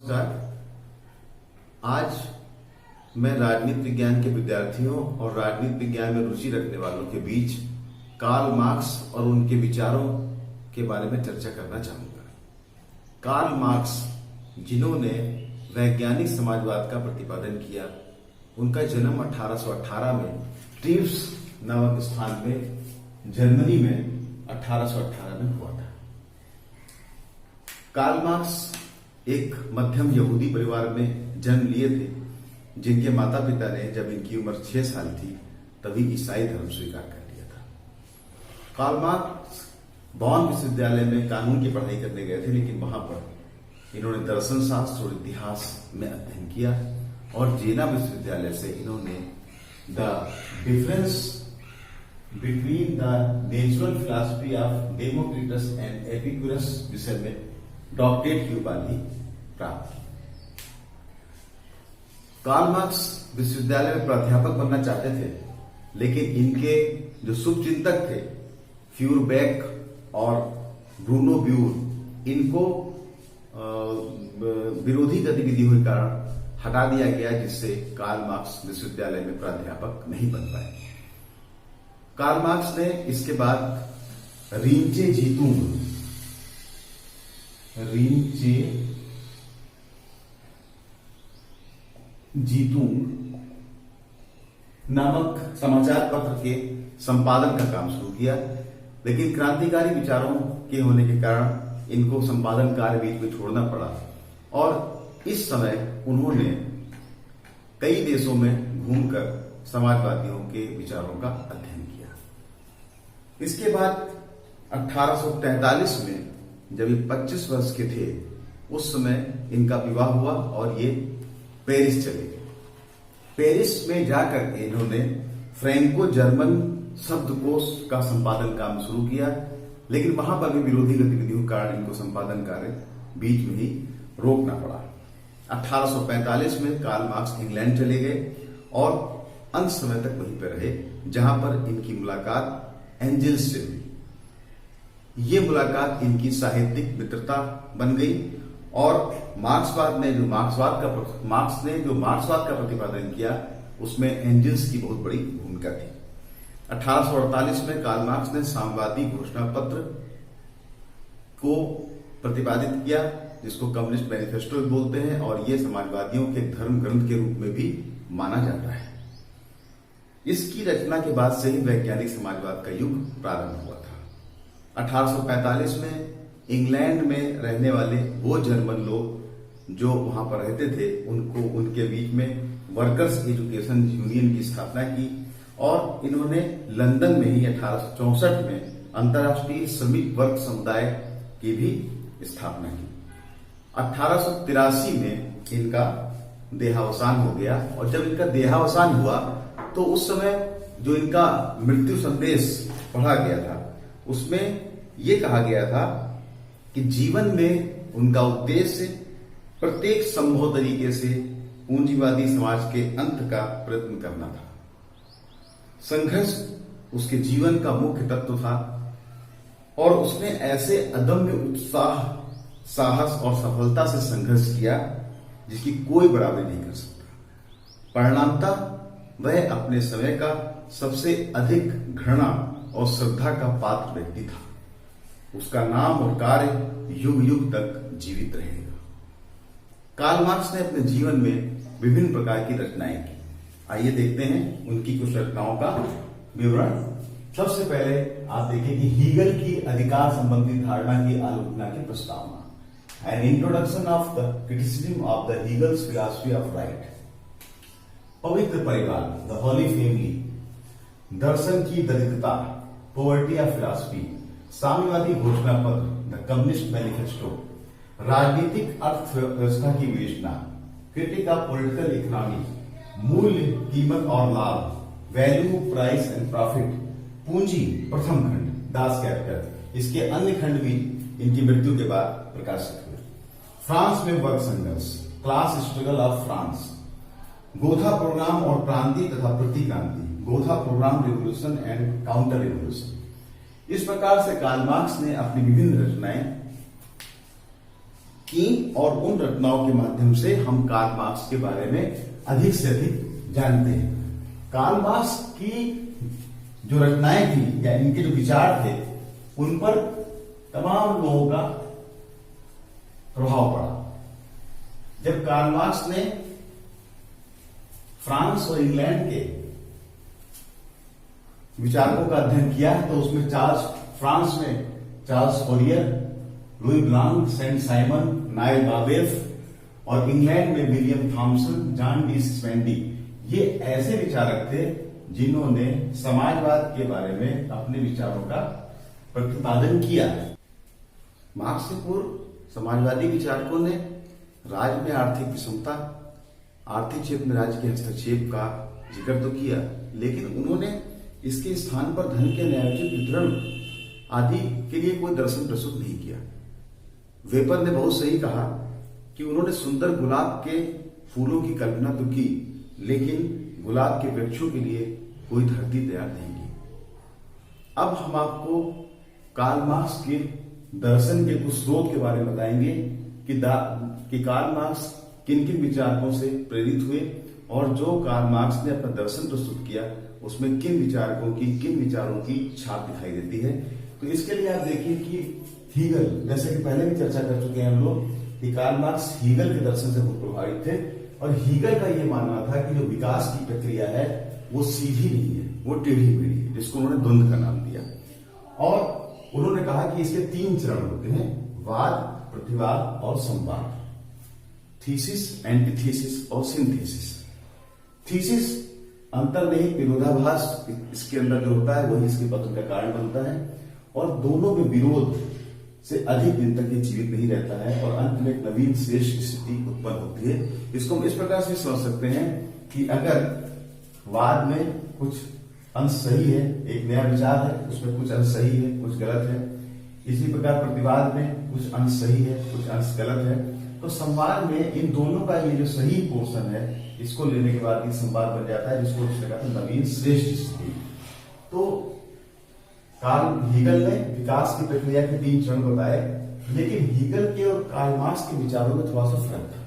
नमस्कार। आज मैं राजनीति विज्ञान के विद्यार्थियों और राजनीति विज्ञान में रुचि रखने वालों के बीच कार्ल मार्क्स और उनके विचारों के बारे में चर्चा करना चाहूंगा। कार्ल मार्क्स, जिन्होंने वैज्ञानिक समाजवाद का प्रतिपादन किया, उनका जन्म 1818 में ट्रीव्स नामक स्थान में जर्मनी में 1818 में हुआ था। कार्ल मार्क्स एक मध्यम यहूदी परिवार में जन्म लिए थे, जिनके माता पिता ने जब इनकी उम्र 6 साल थी तभी ईसाई धर्म स्वीकार कर लिया था। कार्ल मार्क्स बॉन विश्वविद्यालय में कानून की पढ़ाई करने गए थे, लेकिन वहां पर इन्होंने दर्शन शास्त्र और इतिहास में अध्ययन किया और जेना विश्वविद्यालय से इन्होंने the difference between the natural philosophy of Democritus and Epicurus विषय में डॉक्टरेट की उपाधि प्राप्त की। कार्ल मार्क्स विश्वविद्यालय में प्राध्यापक बनना चाहते थे, लेकिन इनके जो शुभचिंतक थे फ्यूरबैक और ब्रूनो ब्यूर, इनको विरोधी गतिविधियों के कारण हटा दिया गया, जिससे कार्ल मार्क्स विश्वविद्यालय में प्राध्यापक नहीं बन पाए। कार्ल मार्क्स ने इसके बाद रींचे जीतूंग नामक समाचार पत्र के संपादन का काम शुरू किया, लेकिन क्रांतिकारी विचारों के होने के कारण इनको संपादन कार्य बीच में छोड़ना पड़ा और इस समय उन्होंने कई देशों में घूमकर समाजवादियों के विचारों का अध्ययन किया। इसके बाद 1843 में जब ये 25 वर्ष के थे, उस समय इनका विवाह हुआ और ये पेरिस चले गए। पेरिस में जाकर के इन्होंने फ्रैंको जर्मन शब्दकोश का संपादन काम शुरू किया, लेकिन वहां पर भी विरोधी गतिविधियों के कारण इनको संपादन कार्य बीच में ही रोकना पड़ा। 1845 में कार्ल मार्क्स इंग्लैंड चले गए और अंत समय तक वहीं पर रहे, जहां पर इनकी मुलाकात एंजल्स से हुई। ये मुलाकात इनकी साहित्यिक मित्रता बन गई और मार्क्स ने जो मार्क्सवाद का प्रतिपादन किया, उसमें एंजल्स की बहुत बड़ी भूमिका थी। 1848 में कार्ल मार्क्स ने साम्यवादी घोषणा पत्र को प्रतिपादित किया, जिसको कम्युनिस्ट मैनिफेस्टो बोलते हैं, और ये समाजवादियों के धर्म ग्रंथ के रूप में भी माना जाता है। इसकी रचना के बाद से ही वैज्ञानिक समाजवाद का युग प्रारंभ हुआ था। 1845 में इंग्लैंड में रहने वाले वो जर्मन लोग जो वहां पर रहते थे, उनके बीच में वर्कर्स एजुकेशन यूनियन की स्थापना की और इन्होंने लंदन में ही 1864 में अंतर्राष्ट्रीय श्रमिक वर्ग समुदाय की भी स्थापना की। 1883 में इनका देहावसान हो गया और जब इनका देहावसान हुआ तो उस समय जो इनका मृत्यु संदेश पढ़ा गया था, उसमें यह कहा गया था कि जीवन में उनका उद्देश्य प्रत्येक संभव तरीके से पूंजीवादी समाज के अंत का प्रयत्न करना था। संघर्ष उसके जीवन का मुख्य तत्व था और उसने ऐसे अदम्य उत्साह, साहस और सफलता से संघर्ष किया जिसकी कोई बराबरी नहीं कर सकता। परिणामतः वह अपने समय का सबसे अधिक घृणा और श्रद्धा का पात्र व्यक्ति था। उसका नाम और कार्य युग युग तक जीवित रहेगा। कार्ल मार्क्स ने अपने जीवन में विभिन्न प्रकार की रचनाएं की। आइए देखते हैं उनकी कुछ रचनाओं का विवरण। सबसे पहले आप देखें कि हीगल की अधिकार संबंधी धारणा की आलोचना की प्रस्तावना, an introduction of the criticism of the Hegel's philosophy of right. पवित्र परिवार, द होली फैमिली, दर्शन की दरिद्रता, पॉवर्टी ऑफ फिलॉसफी, साम्यवादी घोषणा पत्र, द कम्युनिस्ट मैनिफेस्टो, राजनीतिक अर्थव्यवस्था की विवेचना, क्रिटिक ऑफ पॉलिटिकल इकोनॉमी, मूल्य, कीमत और लाभ, वैल्यू, प्राइस एंड प्रॉफिट, पूंजी, प्रथम खंड, दास कैपिटल। इसके अन्य खंड भी इनकी मृत्यु के बाद प्रकाशित हुए। फ्रांस में वर्ग संघर्ष, class struggle of France, Gotha programme और क्रांति तथा प्रतिक्रांति, Gotha programme revolution and counter revolution. इस प्रकार से कार्ल मार्क्स ने अपनी विभिन्न रचनाएं की और उन रचनाओं के माध्यम से हम कार्ल मार्क्स के बारे में अधिक से अधिक जानते हैं। कार्ल मार्क्स की जो रचनाएं थी या इनके जो विचार थे उन पर तमाम लोगों का प्रभाव पड़ा। जब कार्ल मार्क्स ने फ्रांस और इंग्लैंड के विचारकों का अध्ययन किया तो उसमें फ्रांस में Charles Fourier, Louis Blanc, Saint Simon, Nile Babeuf और इंग्लैंड में William Thompson, John D Spendy, ये ऐसे विचारक थे जिन्होंने समाजवाद के बारे में अपने विचारों का प्रतिपादन किया। मार्क्स से पूर्व समाजवादी विचारकों ने राज्य में आर्थिक विषमता, आर्थिक क्षेत्र में राज्य के हस्तक्षेप का जिक्र तो किया, लेकिन उन्होंने इसके स्थान पर धन के न्यायोचित वितरण आदि के लिए कोई दर्शन प्रस्तुत नहीं किया। वेपर ने बहुत सही कहा कि उन्होंने सुंदर गुलाब के फूलों की कल्पना तो की, लेकिन गुलाब के वृक्षों के लिए कोई धरती तैयार नहीं की। अब हम आपको कार्ल मार्क्स के दर्शन के कुछ स्रोत के बारे में बताएंगे कि कार्ल मार्क्स किन किन विचारकों से प्रेरित हुए और जो कार्ल मार्क्स ने अपना दर्शन प्रस्तुत किया उसमें किन विचारकों की, किन विचारों की छाप दिखाई देती है। तो इसके लिए आप देखिए कि हीगल, जैसे कि पहले भी चर्चा कर चुके हैं हम लोग कि कार्ल मार्क्स हीगल के दर्शन से बहुत प्रभावित थे और हीगल का यह मानना था कि जो विकास की प्रक्रिया है वो सीधी नहीं है, वो टेढ़ी मेढ़ी है, जिसको उन्होंने द्वंद्व का नाम दिया। और उन्होंने कहा कि इसके 3 चरण होते हैं, वाद, प्रतिवाद और संवाद, थीसिस, एंटीथीसिस और सिंथेसिस। थीसिस अंतर्निहित विरोधाभास इसके अंदर जो होता है वही इसके पतन का कारण बनता है और दोनों में विरोध से अधिक दिन तक ये जीवित नहीं रहता है और अंत में एक नवीन श्रेष्ठ स्थिति उत्पन्न होती है। इसको हम इस प्रकार से समझ सकते हैं कि अगर वाद में कुछ अंश सही है, एक नया विचार है, उसमें कुछ अंश सही है, कुछ गलत है, इसी प्रकार प्रतिवाद में कुछ अंश सही है, कुछ अंश गलत है, तो संवाद में इन दोनों का ये जो सही पोर्शन है इसको लेने के बाद ये संवाद बन जाता है, जिसको उसने कहा नवीन श्रेष्ठ स्थिति। तो कार्ल हीगल ने विकास की प्रक्रिया के 3 चरण बताए, लेकिन हीगल के और कार्ल मार्क्स के विचारों में थोड़ा सा फर्क था।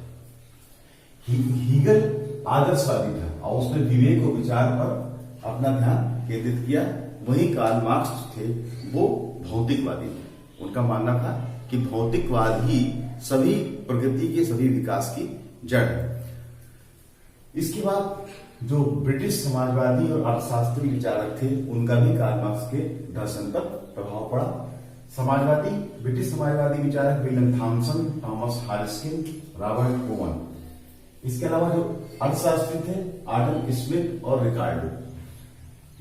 हीगल आदर्शवादी था और उसने विवेक और विचार पर अपना ध्यान केंद्रित किया, वहीं कार्ल मार्क्स थे वो भौतिकवादी थे। उनका मानना था कि भौतिकवाद ही सभी प्रगति के, सभी विकास की जड़ है। इसके बाद जो ब्रिटिश समाजवादी और अर्थशास्त्री विचारक थे उनका भी कार्ल मार्क्स के दर्शन पर प्रभाव पड़ा। समाजवादी, ब्रिटिश समाजवादी विचारक William Thompson, Thomas Hodgskin, Robert Owen. इसके अलावा जो अर्थशास्त्री थे आडम स्मिथ और रिकार्डो।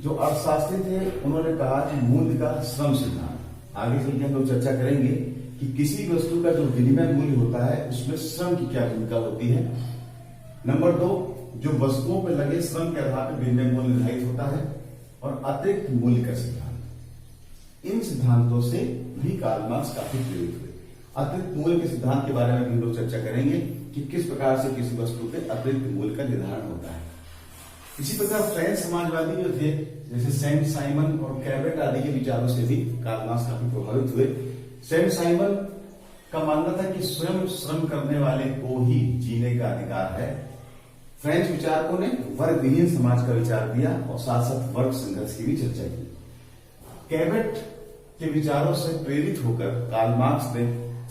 जो अर्थशास्त्री थे उन्होंने कहा कि मूल्य का श्रम सिद्धांत। आगे चल के हम लोग चर्चा करेंगे कि किसी वस्तु का जो विनिमय मूल्य होता है उसमें श्रम की क्या भूमिका होती है। नंबर 2, जो वस्तुओं पर लगे श्रम के आधार पर विनिमय मूल्य निर्धारित होता है। और अतिरिक्त मूल्य का सिद्धांत। इन सिद्धांतों से भी कार्ल मार्क्स काफी प्रेरित हुए। अतिरिक्त मूल्य के सिद्धांत के बारे में हम लोग चर्चा करेंगे कि किस प्रकार से किसी वस्तु के अतिरिक्त मूल्य का निर्धारण होता है। इसी प्रकार फ्रेंच समाजवादी जो थे जैसे सेंट साइमन और कैबेट आदि के विचारों से भी कार्ल मार्क्स काफी प्रभावित हुए। सेंट साइमन का मानना था कि स्वयं श्रम करने वाले को ही जीने का अधिकार है। फ्रेंच विचारकों ने वर्ग विहीन समाज का विचार दिया और साथ साथ वर्ग संघर्ष की भी चर्चा की। कैबेट के विचारों से प्रेरित होकर कार्ल मार्क्स ने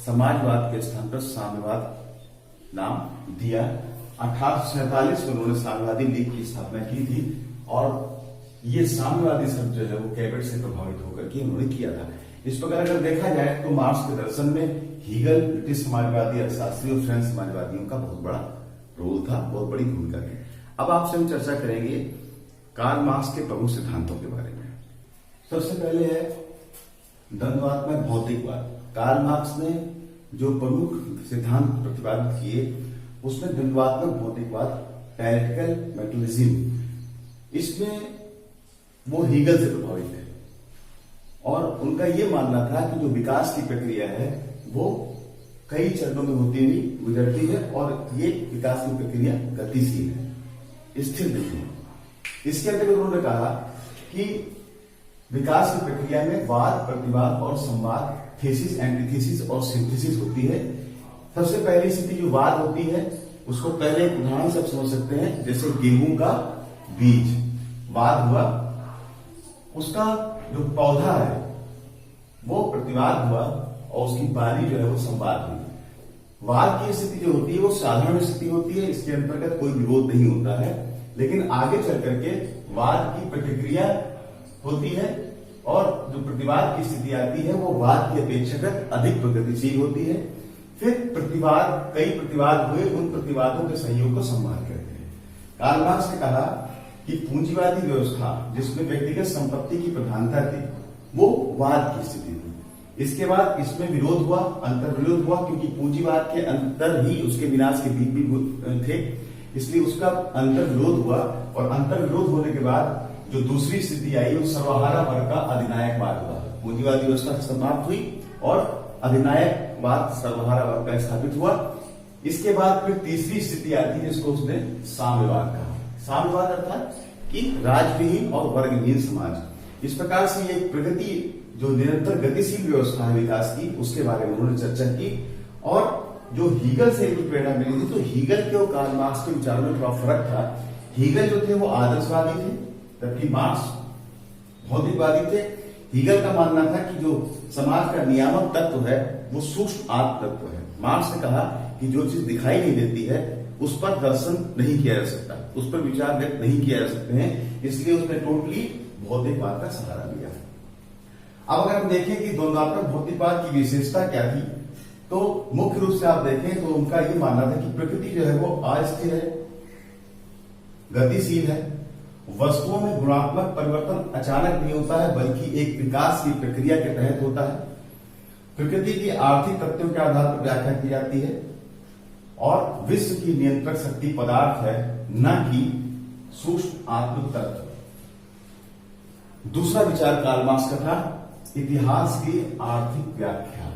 समाजवाद के स्थान पर साम्यवाद नाम दिया। 1847 में उन्होंने साम्यवादी लीग की स्थापना की थी और ये साम्यवादी शब्द जो है वो कैबेट से प्रभावित होकर के उन्होंने किया था। इस प्रकार अगर देखा जाए तो मार्क्स के दर्शन में हीगल, ब्रिटिश समाजवादी अर्थशास्त्री और फ्रेंच समाजवादियों का बहुत बड़ा रोल था, बहुत बड़ी भूमिका थी। अब आपसे हम चर्चा करेंगे कार्ल मार्क्स के प्रमुख सिद्धांतों के बारे में। सबसे पहले है द्वंद्वात्मक भौतिकवाद। कार्ल मार्क्स ने जो प्रमुख सिद्धांत प्रतिपादित किए उसमें द्वंद्वात्मक भौतिकवाद, डायलेक्टिकल मेटलिज्म, इसमें वो हीगल से प्रभावित है और उनका यह मानना था कि जो विकास की प्रक्रिया है वो कई चरणों में होती हुई गुजरती है और ये विकास की प्रक्रिया गतिशील है, स्थिर नहीं है। इसके अंतर्गत उन्होंने कहा कि विकास की प्रक्रिया में वाद, प्रतिवाद और संवाद, थीसिस, एंटीथीसिस और सिंथेसिस होती है। सबसे पहली स्थिति जो वाद होती है उसको पहले एक उदाहरण से आप समझ सकते हैं, जैसे गेहूं का बीज वाद हुआ, उसका जो पौधा है वो प्रतिवाद हुआ और उसकी बाली जो है वो संवाद हुई। वाद की स्थिति जो होती है वो साधारण स्थिति होती है, इसके अंतर्गत कोई विरोध नहीं होता है, लेकिन आगे चल करके वाद की प्रतिक्रिया होती है और जो प्रतिवाद की स्थिति आती है वो वाद की अपेक्षाकृत अधिक प्रगतिशील होती है। फिर प्रतिवाद, कई प्रतिवाद हुए, उन प्रतिवादों के संयोग को संवाद कहते हैं। कार्ल मार्क्स ने कहा कि पूंजीवादी व्यवस्था जिसमें व्यक्तिगत संपत्ति की प्रधानता थी वो वाद की स्थिति थी। इसके बाद इसमें विरोध हुआ, अंतर्विरोध हुआ, क्योंकि पूंजीवाद के अंतर ही उसके विनाश के बीच भी थे, इसलिए उसका अंतर्विरोध हुआ। और अंतर्विरोध होने के बाद जो दूसरी स्थिति आई वो सर्वहारा वर्ग का अधिनायकवाद हुआ। पूंजीवादी व्यवस्था समाप्त हुई और अधिनायकवाद सर्वहारा वर्ग का स्थापित हुआ। इसके बाद फिर तीसरी स्थिति आती है जिसको उसने साम्यवाद कहा। साम्यवाद अर्थात कि राजविहीन और वर्गहीन समाज। इस प्रकार से ये प्रगति जो निरंतर गतिशील व्यवस्था है विकास की, उसके बारे में उन्होंने चर्चा की। और जो हीगल से इनकी प्रेरणा मिली थी, तो हीगल के और कार्ल मार्क्स के विचारों में थोड़ा फर्क था। हीगल जो थे वो आदर्शवादी थे, जबकि मार्क्स भौतिकवादी थे। हीगल का मानना था कि जो समाज का नियामक तत्व है वो सूक्ष्म आत्म तत्व है। मार्क्स ने कहा कि जो चीज दिखाई नहीं देती है उस पर दर्शन नहीं किया जा सकता, उस पर विचार व्यक्त नहीं किया जा सकते हैं, इसलिए उसने टोटली भौतिकवाद का सहारा लिया। अब अगर हम देखें कि द्वंद्वात्मक भौतिकवाद की विशेषता क्या थी, तो मुख्य रूप से आप देखें तो उनका ये मानना था कि प्रकृति जो है वो अस्थिर है, गतिशील है, वस्तुओं में गुणात्मक परिवर्तन अचानक नहीं होता है बल्कि एक विकास की प्रक्रिया के तहत होता है। प्रकृति की आर्थिक तथ्यों के आधार पर व्याख्या की जाती है और विश्व की नियंत्रक शक्ति पदार्थ है, न कि सूक्ष्म आत्म तत्व। दूसरा विचार कार्ल मार्क्स का था इतिहास की आर्थिक व्याख्या।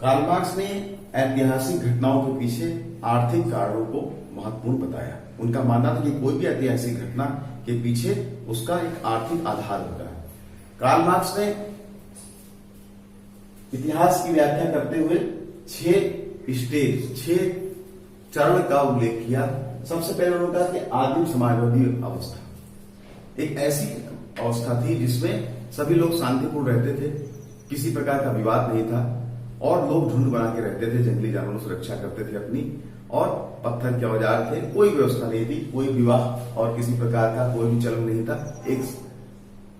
कार्ल मार्क्स ने ऐतिहासिक घटनाओं के पीछे आर्थिक कारणों को महत्वपूर्ण बताया। उनका मानना था कि कोई भी ऐतिहासिक घटना के पीछे उसका एक आर्थिक आधार होता है। कार्ल मार्क्स ने इतिहास की व्याख्या करते हुए 6 चरण का उल्लेख किया। सबसे पहले उन्होंने कहा कि आदिम समाजवादी अवस्था एक ऐसी अवस्था थी जिसमें सभी लोग शांतिपूर्ण रहते थे, किसी प्रकार का विवाद नहीं था और लोग झुंड बना के रहते थे, जंगली जानवरों से रक्षा करते थे अपनी, और पत्थर के औजार थे, कोई व्यवस्था नहीं थी, कोई विवाह और किसी प्रकार का कोई भी चलन नहीं था, एक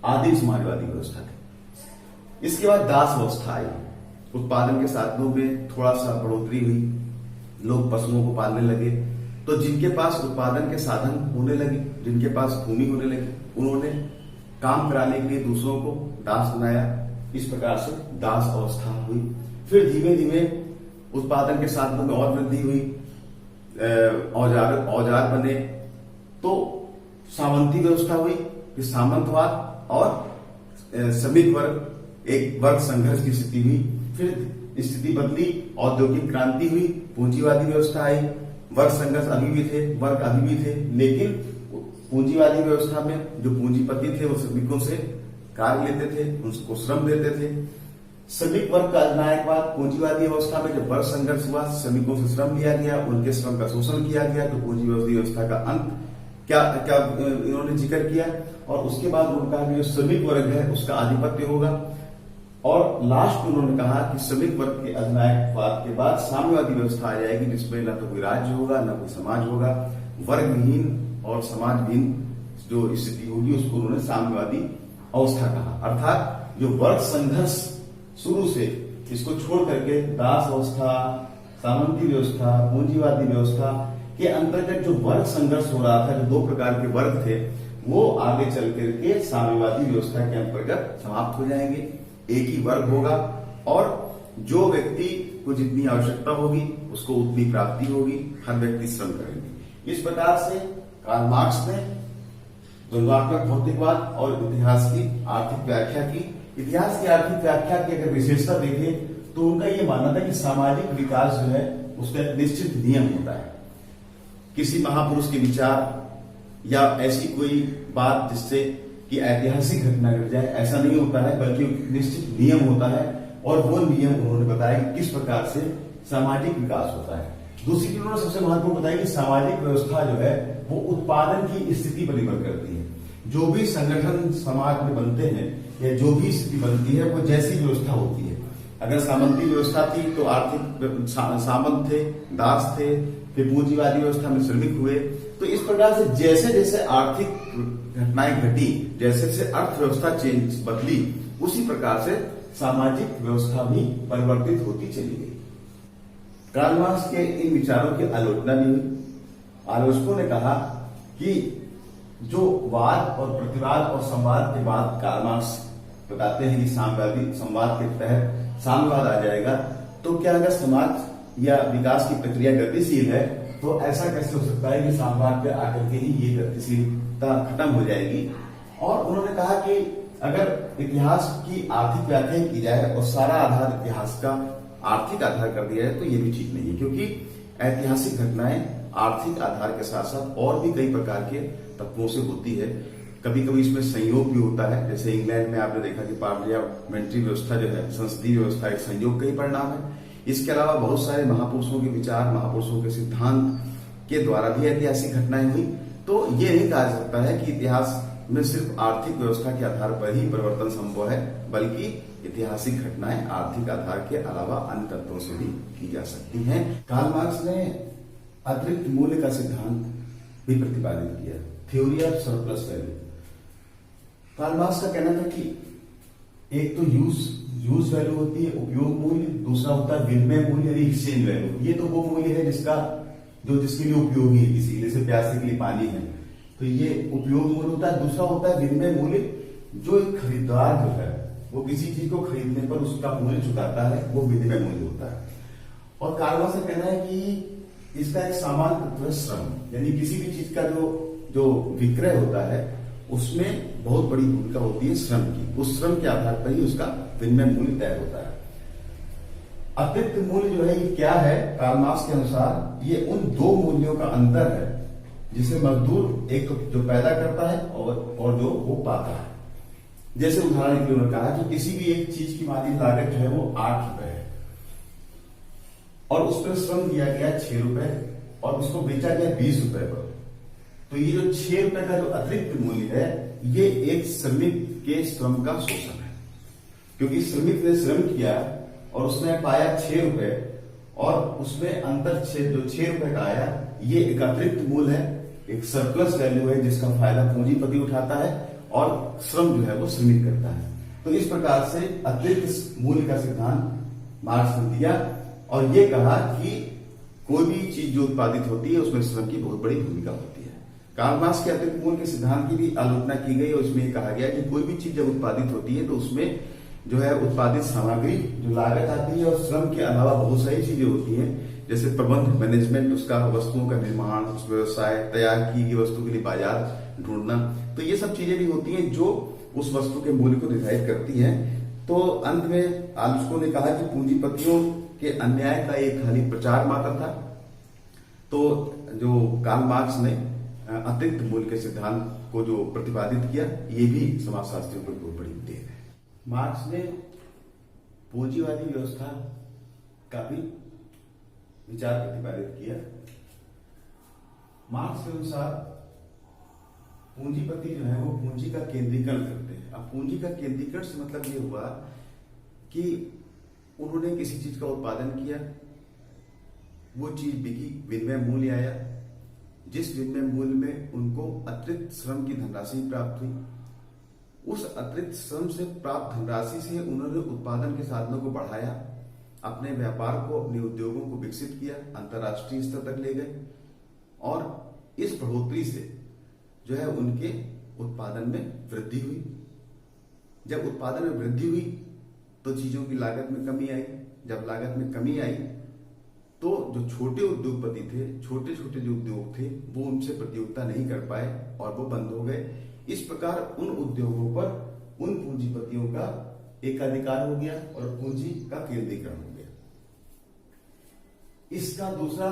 आदिम समाजवादी व्यवस्था थी। इसके बाद दास अवस्था आई। उत्पादन के साधनों में थोड़ा सा बढ़ोतरी हुई, लोग पशुओं को पालने लगे, तो जिनके पास उत्पादन के साधन होने लगे, जिनके पास भूमि होने लगी, उन्होंने काम कराने के लिए दूसरों को दास बनाया। इस प्रकार से दास अवस्था हुई। फिर धीमे धीमे उत्पादन के साधनों में और वृद्धि हुई, औजार बने, तो सामंती व्यवस्था हुई, फिर सामंतवाद और श्रमिक वर्ग एक वर्ग संघर्ष की स्थिति हुई। फिर स्थिति बदली, औद्योगिक क्रांति हुई, पूंजीवादी व्यवस्था आई। वर्ग संघर्ष अभी भी थे, वर्ग अभी भी थे, लेकिन पूंजीवादी व्यवस्था में जो पूंजीपति थे वो श्रमिकों से कार्य लेते थे, उनको श्रम देते थे। श्रमिक वर्ग का अधिनायकवाद, पूंजीवादी अवस्था में जब वर्ग संघर्ष हुआ, श्रमिकों से श्रम लिया गया, उनके श्रम का शोषण किया गया, तो पूंजीवादी व्यवस्था का अंत क्या क्या इन्होंने जिक्र किया। और उसके बाद उन्होंने कहा कि जो श्रमिक वर्ग है उसका आधिपत्य होगा। और लास्ट में उन्होंने कहा कि श्रमिक वर्ग के अधिनायकवाद के बाद साम्यवादी व्यवस्था आ जाएगी, जिसमें न तो कोई राज्य होगा, न कोई समाज होगा, वर्गहीन और समाजहीन जो स्थिति होगी उसको उन्होंने साम्यवादी अवस्था कहा। अर्थात जो वर्ग संघर्ष शुरू से इसको छोड़ करके दास अवस्था, सामंती व्यवस्था, पूंजीवादी व्यवस्था के अंतर्गत जो वर्ग संघर्ष हो रहा था, जो 2 प्रकार के वर्ग थे, वो आगे चल करके साम्यवादी व्यवस्था के अंतर्गत समाप्त हो जाएंगे। एक ही वर्ग होगा और जो व्यक्ति को जितनी आवश्यकता होगी उसको उतनी प्राप्ति होगी, हर व्यक्ति श्रम करेंगे। इस प्रकार से कार्ल मार्क्स ने द्वंद्वात्मक भौतिकवाद और इतिहास की आर्थिक व्याख्या की। इतिहास की आर्थिक व्याख्या की अगर विशेषता देखें तो उनका यह मानना था कि सामाजिक विकास जो है उसका एक निश्चित नियम होता है। किसी महापुरुष के विचार या ऐसी कोई बात जिससे कि ऐतिहासिक घटना घट जाए, ऐसा नहीं होता है, बल्कि निश्चित नियम होता है। और वो नियम उन्होंने बताया कि किस प्रकार से सामाजिक विकास होता है। दूसरी चीज उन्होंने सबसे महत्वपूर्ण बताया कि सामाजिक व्यवस्था जो है वो उत्पादन की स्थिति पर निर्भर करती है। जो भी संगठन समाज में बनते हैं या जो भी स्थिति बनती है वो जैसी व्यवस्था होती है। अगर सामंती व्यवस्था थी तो आर्थिक सामंत थे, दास थे, फिर पूंजीवादी व्यवस्था में श्रमिक हुए। तो इस प्रकार से जैसे जैसे आर्थिक घटनाएं घटी, जैसे जैसे अर्थव्यवस्था चेंज बदली, उसी प्रकार से सामाजिक व्यवस्था भी परिवर्तित होती चली गई। कार्ल मार्क्स के इन विचारों की आलोचना भी हुई। आलोचकों ने कहा कि जो वाद और प्रतिवाद और संवाद के बाद कार्ल मार्क्स बताते हैं कि साम्यवादी संवाद के तहत साम्यवाद आ जाएगा, तो क्या अगर समाज या विकास की प्रक्रिया गतिशील है तो ऐसा कैसे हो सकता है कि साम्यवाद पे आकर के ही ये गतिशीलता खत्म हो जाएगी। और उन्होंने कहा कि अगर इतिहास की आर्थिक व्याख्या की जाए और सारा आधार इतिहास का आर्थिक आधार कर दिया जाए तो ये भी ठीक नहीं है, क्योंकि ऐतिहासिक घटनाएं आर्थिक आधार के साथ साथ और भी कई प्रकार के तत्वों से होती है। कभी कभी इसमें संयोग भी होता है, जैसे इंग्लैंड में आपने देखा कि पार्लियामेंट्री व्यवस्था जो है, संसदीय व्यवस्था, एक संयोग का ही परिणाम है। इसके अलावा बहुत सारे महापुरुषों के विचार, महापुरुषों के सिद्धांत के द्वारा भी ऐतिहासिक घटनाएं हुई। तो ये नहीं कहा जा सकता है कि इतिहास में सिर्फ आर्थिक व्यवस्था के आधार पर ही परिवर्तन संभव है, बल्कि ऐतिहासिक घटनाएं आर्थिक आधार के अलावा अन्य तत्वों से भी की जा सकती हैं। कार्ल मार्क्स ने अतिरिक्त मूल्य का सिद्धांत भी प्रतिपादित किया, theory of surplus value. Karl Marx का कहना था कि एक तो यूज वैल्यू होती है, उपयोग मूल्य, दूसरा होता है विनिमय मूल्य यानी एक्सचेंज वैल्यू। ये तो वो मूल्य है जिसके लिए उपयोगी है, किसी जैसे प्यासे के लिए पानी है तो ये उपयोग मूल्य होता है। दूसरा होता है विनिमय मूल्य, जो एक खरीदार जो है वो किसी चीज को खरीदने पर उसका मूल्य चुकाता है, वो विनिमय मूल्य होता है। और कार्ल मार्क्स का कहना है कि इसका एक सामान्य तत्व है श्रम, यानी किसी भी चीज का जो विक्रय होता है उसमें बहुत बड़ी भूमिका होती है श्रम की। उस श्रम के आधार पर ही उसका विनिमय मूल्य तय होता है। अतिरिक्त मूल्य जो है ये क्या है? कार्ल मार्क्स के अनुसार ये उन दो मूल्यों का अंतर है जिसे मजदूर एक तो जो पैदा करता है और जो वो पाता है। जैसे उदाहरण के लिए उन्होंने कहा कि किसी भी एक चीज की माली लागत जो है वो 8 रुपए है और उस पर श्रम दिया गया 6 रुपए और उसको बेचा गया 20 रुपए पर। तो ये जो 6 रुपए का जो अतिरिक्त मूल्य है ये एक श्रमिक के श्रम का शोषण है, क्योंकि श्रमिक ने श्रम किया और उसने पाया 6 रुपए और उसमें अंतर जो 6 रुपए का आया ये एक अतिरिक्त मूल्य है, एक सरप्लस वैल्यू है जिसका फायदा पूंजीपति उठाता है और श्रम जो है वो श्रमिक करता है। तो इस प्रकार से अतिरिक्त मूल्य का सिद्धांत मार्क्स ने दिया और ये कहा कि कोई भी चीज जो उत्पादित होती है उसमें श्रम की बहुत बड़ी भूमिका होती है। कार्ल मार्क्स के अतिरिक्त मूल्य के सिद्धांत की भी आलोचना की गई और इसमें कहा गया कि कोई भी चीज जब उत्पादित होती है तो उसमें जो है उत्पादित सामग्री जो लागत आती है और श्रम के अलावा बहुत सारी चीजें होती हैं, जैसे प्रबंध मैनेजमेंट, उसका वस्तुओं का निर्माण, उस व्यवसाय, तैयार की गई वस्तु के लिए बाजार ढूंढना, तो ये सब चीजें भी होती हैं जो उस वस्तु के मूल्य को निर्धारित करती हैं। तो अंत में आलोचकों ने कहा कि पूंजीपतियों के अन्याय का एक खाली प्रचार मात्र था। तो जो कार्ल मार्क्स ने अतिरिक्त मूल्य के सिद्धांत को जो प्रतिपादित किया ये भी समाजशास्त्रियों को बहुत बड़ी देन है। मार्क्स ने पूंजीवादी व्यवस्था का भी विचार प्रतिपादित किया। मार्क्स के अनुसार पूंजीपति जो है वो पूंजी का केंद्रीकरण करते हैं। अब पूंजी का केंद्रीकरण से मतलब ये हुआ कि उन्होंने किसी चीज का उत्पादन किया, वो चीज बिकी, विनिमय मूल्य आया, जिस विनिमय मूल्य में उनको अतिरिक्त श्रम की धनराशि प्राप्त हुई, उस अतिरिक्त श्रम से प्राप्त धनराशि से उन्होंने उत्पादन के साधनों को बढ़ाया, अपने व्यापार को, अपने उद्योगों को विकसित किया, अंतर्राष्ट्रीय स्तर तक ले गए और इस बढ़ोतरी से जो है उनके उत्पादन में वृद्धि हुई। जब उत्पादन में वृद्धि हुई तो चीजों की लागत में कमी आई। जब लागत में कमी आई तो जो छोटे उद्योगपति थे, छोटे छोटे जो उद्योग थे, वो उनसे प्रतियोगिता नहीं कर पाए और वो बंद हो गए। इस प्रकार उन उद्योगों पर उन पूंजीपतियों का एकाधिकार हो गया और पूंजी का केंद्रीकरण हो गया। इसका दूसरा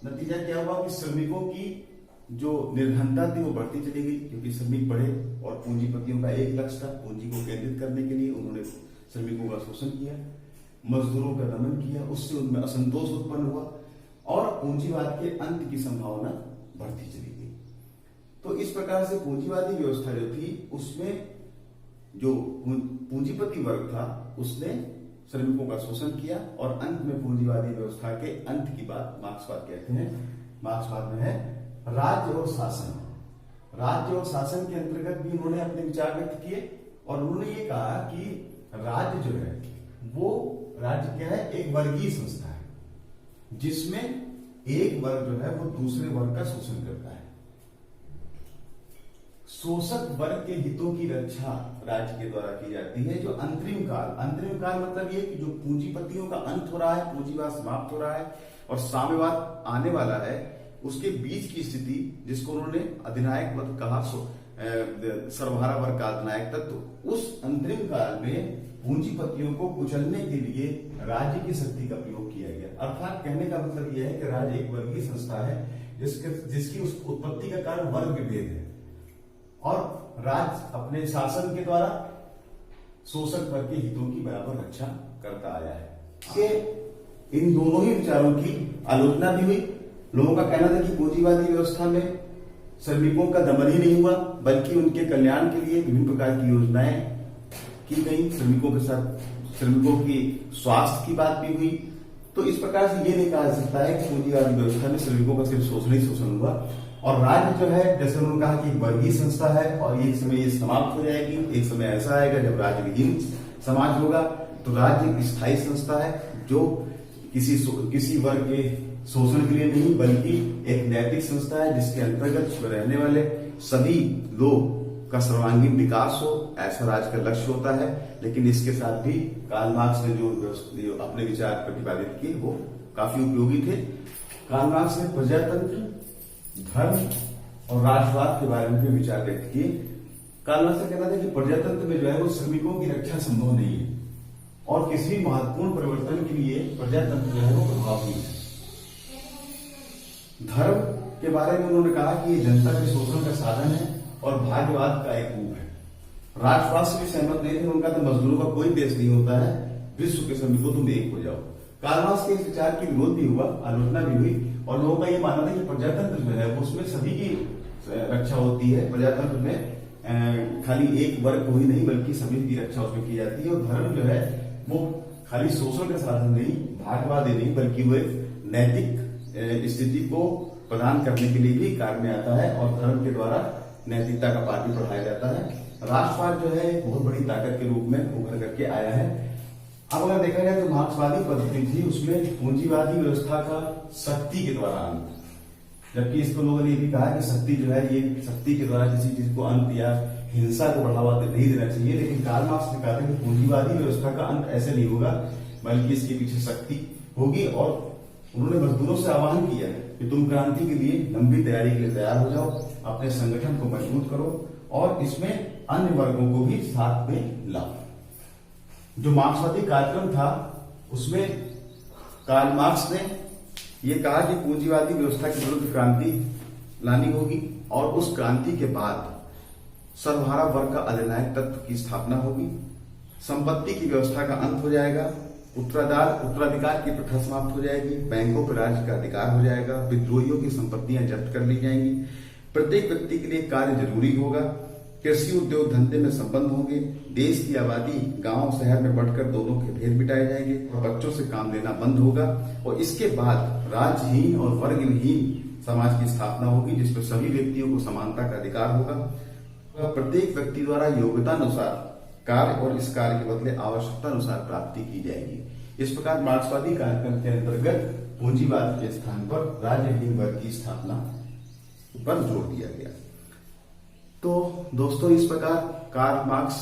नतीजा क्या हुआ कि श्रमिकों की जो निर्धनता थी वो बढ़ती चली गई, क्योंकि श्रमिक बढ़े और पूंजीपतियों का एक लक्ष्य था पूंजी को केंद्रित करने के लिए उन्होंने श्रमिकों का शोषण किया। मजदूरों का दमन किया, उससे उनमें असंतोष उत्पन्न हुआ और पूंजीवाद के अंत की संभावना बढ़ती चली गई। तो इस प्रकार से पूंजीवादी व्यवस्था जो थी उसमें जो पूंजीपति वर्ग था उसने श्रमिकों का शोषण किया और अंत में पूंजीवादी व्यवस्था के अंत की बात मार्क्सवाद कहते हैं। मार्क्सवाद में है राज्य और शासन। राज्य और शासन के अंतर्गत भी उन्होंने अपने विचार व्यक्त किए और उन्होंने ये कहा कि राज्य जो है वो राज्य क्या है, एक वर्गीय संस्था है जिसमें एक वर्ग जो है वो दूसरे वर्ग का शोषण करता है। शोषक वर्ग के हितों की रक्षा राज्य के द्वारा की जाती है। जो अंतरिम काल मतलब ये कि जो पूंजीपतियों का अंत हो रहा है, पूंजीवाद समाप्त हो रहा है और साम्यवाद आने वाला है, उसके बीच की स्थिति जिसको उन्होंने अधिनायक पद कहा, सर्वहारा वर्ग का अधिनायक तत्व, उस अंतरिम काल में पूंजीपतियों को कुचलने के लिए राज्य की शक्ति का प्रयोग किया गया। अर्थात कहने का मतलब यह है कि राज्य एक वर्गीय संस्था है जिसकी उस उत्पत्ति का कारण वर्ग विभेद है और राज्य अपने शासन के द्वारा शोषक वर्ग के हितों की बराबर रक्षा करता आया है। इन दोनों ही विचारों की आलोचना भी हुई। लोगों का कहना था कि पूंजीवादी व्यवस्था में श्रमिकों का दमन ही नहीं हुआ बल्कि उनके कल्याण के लिए विभिन्न प्रकार की योजनाएं की गई, श्रमिकों के साथ श्रमिकों की स्वास्थ्य की बात भी हुई। तो इस प्रकार से ये नहीं कहा जा सकता है कि पूंजीवादी व्यवस्था में श्रमिकों का सिर्फ शोषण ही शोषण हुआ और राज्य जो है, जैसे उन्होंने कहा कि एक वर्गीय संस्था है और एक समय ये समाप्त हो जाएगी, एक समय ऐसा आएगा जब राज्य विहीन समाज होगा। तो राज्य एक स्थायी संस्था है जो किसी वर्ग के शोषण के लिए नहीं बल्कि एक नैतिक संस्था है जिसके अंतर्गत रहने वाले सभी लोग का सर्वांगीण विकास हो, ऐसा राज्य का लक्ष्य होता है। लेकिन इसके साथ भी कार्ल मार्क्स ने जो अपने विचार प्रतिपादित किए वो काफी उपयोगी थे। कार्ल मार्क्स ने प्रजातंत्र, धर्म और राष्ट्रवाद के बारे में भी विचार व्यक्त किए। कार्ल मार्क्स का कहना था कि प्रजातंत्र में जो है वो श्रमिकों की रक्षा संभव नहीं है और किसी भी महत्वपूर्ण परिवर्तन के लिए प्रजातंत्र जो है वो प्रभावहीन है। धर्म के बारे में उन्होंने कहा कि ये जनता के शोषण का साधन है और भाग्यवाद का एक रूप है। राष्ट्रवाद से भी सहमत नहीं थे। उनका तो मजदूरों का कोई देश नहीं होता है, विश्व के श्रमिकों तुम एक हो जाओ। कार्ल मार्क्स के इस विचार की विरोध भी हुआ, आलोचना भी हुई और लोगों का ये मानना था कि प्रजातंत्र जो है उसमें सभी की रक्षा होती है। प्रजातंत्र में खाली एक वर्ग को ही नहीं बल्कि सभी की रक्षा उसमें की जाती है और धर्म जो है वो खाली शोषण का साधन नहीं, भाग्यवाद ही नहीं बल्कि वो एक नैतिक स्थिति को प्रदान करने के लिए भी कार्य में आता है और धर्म के द्वारा नैतिकता का पाठ भी पढ़ाया जाता है। राष्ट्रवाद जो है बहुत बड़ी ताकत के रूप में उभर करके आया है। अब अगर देखा जाए तो मार्क्सवादी पद्धति थी उसमें पूंजीवादी व्यवस्था का शक्ति के द्वारा अंत, जबकि इसको लोगों ने ये भी कहा कि शक्ति जो है ये शक्ति के द्वारा किसी चीज को अंत या हिंसा को बढ़ावा नहीं देना चाहिए। लेकिन कार्ल मार्क्स ने कहा था कि पूंजीवादी व्यवस्था का अंत ऐसे नहीं होगा बल्कि इसके पीछे शक्ति होगी और उन्होंने मजदूरों से आह्वान किया है कि तुम क्रांति के लिए लंबी तैयारी के लिए तैयार हो जाओ, अपने संगठन को मजबूत करो और इसमें अन्य वर्गों को भी साथ में लाओ। जो मार्क्सवादी कार्यक्रम था उसमें कार्ल मार्क्स ने यह कहा कि पूंजीवादी व्यवस्था के विरुद्ध क्रांति लानी होगी और उस क्रांति के बाद सर्वहारा वर्ग का अधिनायक तत्व की स्थापना होगी, संपत्ति की व्यवस्था का अंत हो जाएगा, उत्तराधिकार की प्रथा समाप्त हो जाएगी, बैंकों पर राज्य का अधिकार हो जाएगा, विद्रोहियों की संपत्तियां जब्त कर ली जाएंगी, प्रत्येक व्यक्ति के लिए कार्य जरूरी होगा, कृषि उद्योग धंधे में संपन्न होंगे, देश की आबादी गांव शहर में बढ़कर दोनों के भेद मिटाए जाएंगे और बच्चों से काम लेना बंद होगा और इसके बाद राज्यहीन और वर्गहीन समाज की स्थापना होगी जिसमें सभी व्यक्तियों को समानता का अधिकार होगा। प्रत्येक व्यक्ति द्वारा योग्यता अनुसार कार्य और इस कार्य के बदले आवश्यकता अनुसार प्राप्ति की जाएगी। इस प्रकार मार्क्सवादी कार्यक्रम के अंतर्गत पूंजीवाद के स्थान पर राज्यहीन वर्ग की स्थापना पर जोर दिया गया। तो दोस्तों इस प्रकार कार्ल मार्क्स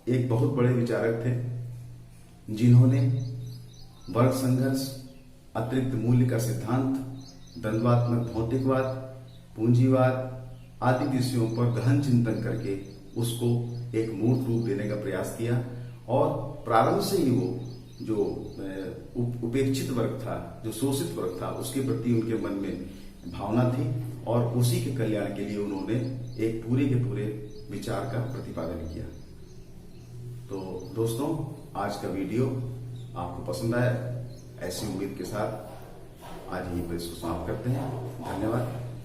एक बहुत बड़े विचारक थे जिन्होंने वर्ग संघर्ष, अतिरिक्त मूल्य का सिद्धांत, द्वंद्वात्मक भौतिकवाद, पूंजीवाद आदि विषयों पर गहन चिंतन करके उसको एक मूर्त रूप देने का प्रयास किया और प्रारंभ से ही वो जो उपेक्षित वर्ग था, जो शोषित वर्ग था, उसके प्रति उनके मन में भावना थी और उसी के कल्याण के लिए उन्होंने एक पूरे के पूरे विचार का प्रतिपादन किया। तो दोस्तों आज का वीडियो आपको पसंद आया। ऐसी उम्मीद के साथ आज यही प्रेस को समाप्त करते हैं। धन्यवाद।